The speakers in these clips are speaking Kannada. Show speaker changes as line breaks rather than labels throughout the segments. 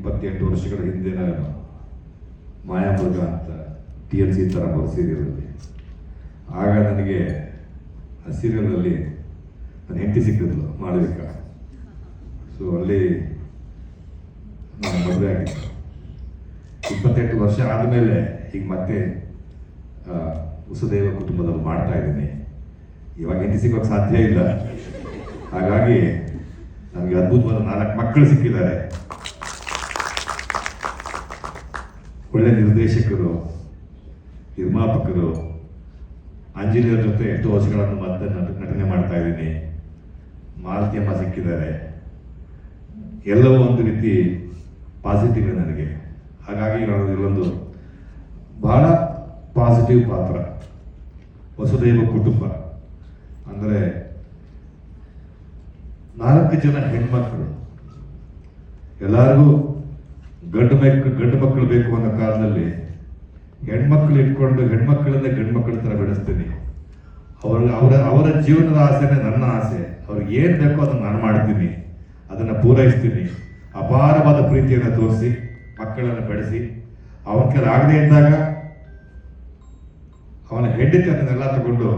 28 ವರ್ಷಗಳ ಹಿಂದೆ ನಾನು ಮಾಯಾಮೃಗ ಅಂತ TLC ಥರ ಬರೋ ಸೀರಿಯಲಲ್ಲಿ, ಆಗ ನನಗೆ ಆ ಸೀರಿಯಲಲ್ಲಿ ನನ್ನ ಹೆಂಡತಿ ಸಿಕ್ಕಿದ್ಲು ಮಾಳವಿಕ. ಸೊ ಅಲ್ಲಿ ನಾನು ಮದುವೆ ಆಗಿದ್ದು 28 ವರ್ಷ ಆದಮೇಲೆ ಈಗ ಮತ್ತೆ ವಸುದೈವ ಕುಟುಂಬದಲ್ಲಿ ಮಾಡ್ತಾ ಇದ್ದೀನಿ. ಇವಾಗ ಹೆಂಡತಿ ಸಿಗೋಕ್ಕೆ ಸಾಧ್ಯ ಇಲ್ಲ. ಹಾಗಾಗಿ ನನಗೆ ಅದ್ಭುತವಾದ 4 ಮಕ್ಕಳು ಸಿಕ್ಕಿದ್ದಾರೆ. ಒಳ್ಳೆ ನಿರ್ದೇಶಕರು, ನಿರ್ಮಾಪಕರು, ಅಂಜಲಿಯವ್ರ ಜೊತೆ ಎಷ್ಟೋ ವರ್ಷಗಳನ್ನು ಮತ್ತೆ ನಟನೆ ಮಾಡ್ತಾ ಇದ್ದೀನಿ. ಮಾಲತಿ ಅಮ್ಮ ಸಿಕ್ಕಿದ್ದಾರೆ. ಎಲ್ಲವೂ ಒಂದು ರೀತಿ ಪಾಸಿಟಿವ್ ನನಗೆ. ಹಾಗಾಗಿ ನಾನು ಇಲ್ಲೊಂದು ಬಹಳ ಪಾಸಿಟಿವ್ ಪಾತ್ರ. ವಸುದೈವ ಕುಟುಂಬ ಅಂದರೆ 4 ಜನ ಹೆಣ್ಮಕ್ಳು, ಎಲ್ಲರಿಗೂ ಗಂಡು ಮಕ್ಕಳು ಬೇಕು ಅನ್ನೋ ಕಾಲದಲ್ಲಿ ಹೆಣ್ಮಕ್ಳು ಇಟ್ಕೊಂಡು ಹೆಣ್ಮಕ್ಳಿಂದ ಗಂಡು ಮಕ್ಕಳ ಥರ ಬೆಳೆಸ್ತೀನಿ. ಅವರ ಜೀವನದ ಆಸೆನೇ ನನ್ನ ಆಸೆ. ಅವ್ರಿಗೆ ಏನು ಬೇಕೋ ಅದನ್ನು ನಾನು ಮಾಡ್ತೀನಿ, ಅದನ್ನು ಪೂರೈಸ್ತೀನಿ. ಅಪಾರವಾದ ಪ್ರೀತಿಯನ್ನು ತೋರಿಸಿ ಮಕ್ಕಳನ್ನು ಬೆಳೆಸಿ, ಅವನ ಕೆಲ ಆಗದೆ ಇದ್ದಾಗ ಅವನ ಹೆಂಡತಿ ಅದನ್ನೆಲ್ಲ ತಗೊಂಡು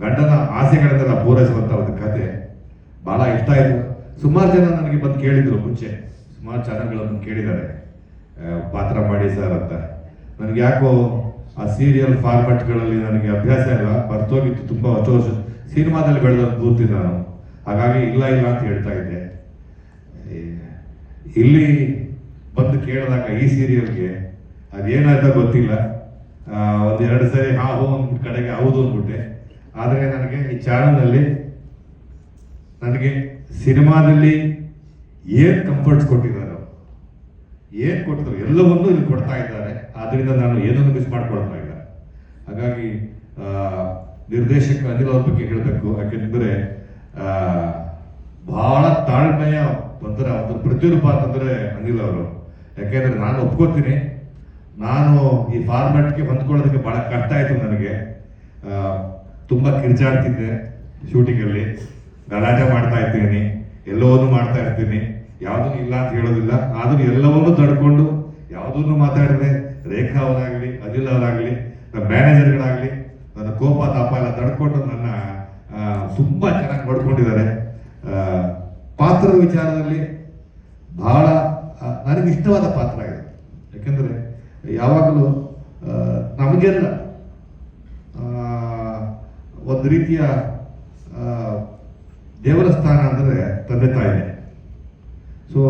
ಗಂಡನ ಆಸೆಗಳನ್ನೆಲ್ಲ ಪೂರೈಸುವಂಥ ಒಂದು ಕತೆ ಭಾಳ ಇಷ್ಟ ಆಯಿತು. ಸುಮಾರು ಜನ ನನಗೆ ಬಂದು ಕೇಳಿದರು, ಮುಂಚೆ ಸುಮಾರು ಚಾನಲ್ಗಳನ್ನು ಕೇಳಿದ್ದಾರೆ ಪಾತ್ರ ಮಾಡಿ ಸರ್ ಅಂತ. ನನಗೆ ಯಾಕೋ ಆ ಸೀರಿಯಲ್ ಫಾರ್ಮ್ಯಾಟ್ಗಳಲ್ಲಿ ನನಗೆ ಅಭ್ಯಾಸ ಇಲ್ಲ, ಬರ್ತೋಗಿತ್ತು. ತುಂಬ ವರ್ಷ ಸಿನಿಮಾದಲ್ಲಿ ಬೆಳೆದ ಪೂರ್ತಿ ನಾನು. ಹಾಗಾಗಿ ಇಲ್ಲ ಅಂತ ಹೇಳ್ತಾ ಇದ್ದೆ. ಇಲ್ಲಿ ಬಂದು ಕೇಳಿದಾಗ ಈ ಸೀರಿಯಲ್ಗೆ ಅದೇನಾಯ್ತೋ ಗೊತ್ತಿಲ್ಲ, 1-2 ಸರಿ ಹೋ ಅಂದ್ಬಿಟ್ಟು ಕಡೆಗೆ ಹೌದು ಅಂದ್ಬಿಟ್ಟೆ. ಆದರೆ ನನಗೆ ಈ ಚಾನಲ್ನಲ್ಲಿ ನನಗೆ ಸಿನಿಮಾದಲ್ಲಿ ಏನು ಕಂಫರ್ಟ್ಸ್ ಕೊಟ್ಟಿದ್ದಾರೆ, ಏನು ಕೊಟ್ಟಿದ್ರು ಎಲ್ಲವನ್ನೂ ಇಲ್ಲಿ ಕೊಡ್ತಾ ಇದ್ದಾರೆ. ಆದ್ದರಿಂದ ನಾನು ಏನನ್ನು ಮಿಸ್ ಮಾಡ್ಕೊಳ್ತಾ ಇಲ್ಲ. ಹಾಗಾಗಿ ನಿರ್ದೇಶಕ ಅನಿಲ್ ಅವ್ರ ಬಗ್ಗೆ ಹೇಳಬೇಕು. ಯಾಕೆಂದರೆ ಬಹಳ ತಾಳ್ಮೆಯ ಒಂಥರ ಒಂದು ಪ್ರತಿರೂಪ ಅಂತಂದರೆ ಅನಿಲ್ ಅವರು. ಯಾಕೆಂದರೆ ನಾನು ಒಪ್ಕೋತೀನಿ, ನಾನು ಈ ಫಾರ್ಮ್ಯಾಟ್ಗೆ ಹೊಂದ್ಕೊಳ್ಳೋದಕ್ಕೆ ಭಾಳ ಕಷ್ಟ ಆಯಿತು ನನಗೆ. ತುಂಬ ಕಿರ್ಚಾಡ್ತಿದ್ದೆ ಶೂಟಿಂಗಲ್ಲಿ, ಗಲಾಟೆ ಮಾಡ್ತಾ ಇರ್ತೀನಿ, ಎಲ್ಲವನ್ನೂ ಮಾಡ್ತಾ ಇರ್ತೀನಿ, ಯಾವುದೂ ಇಲ್ಲ ಅಂತ ಹೇಳೋದಿಲ್ಲ. ಆದರೂ ಎಲ್ಲವನ್ನೂ ತಡ್ಕೊಂಡು ಯಾವುದನ್ನು ಮಾತಾಡಿದ್ರೆ ರೇಖಾ ಅವರಾಗಲಿ, ಅನಿಲ್ ಅವರಾಗಲಿ, ನಮ್ಮ ಮ್ಯಾನೇಜರ್ಗಳಾಗಲಿ ನನ್ನ ಕೋಪ ತಾಪ ಎಲ್ಲ ತಡ್ಕೊಂಡು ನನ್ನ ತುಂಬ ಚೆನ್ನಾಗಿ ನೋಡ್ಕೊಂಡಿದ್ದಾರೆ. ಪಾತ್ರದ ವಿಚಾರದಲ್ಲಿ ಬಹಳ ನನಗೆ ಇಷ್ಟವಾದ ಪಾತ್ರ ಆಗಿದೆ. ಯಾಕೆಂದರೆ ಯಾವಾಗಲೂ ನಮಗೆಲ್ಲ ಒಂದು ರೀತಿಯ ದೇವರ ಸ್ಥಾನ ಅಂದರೆ ತಂದೆ ತಾಯಿನೇ. ಸೊ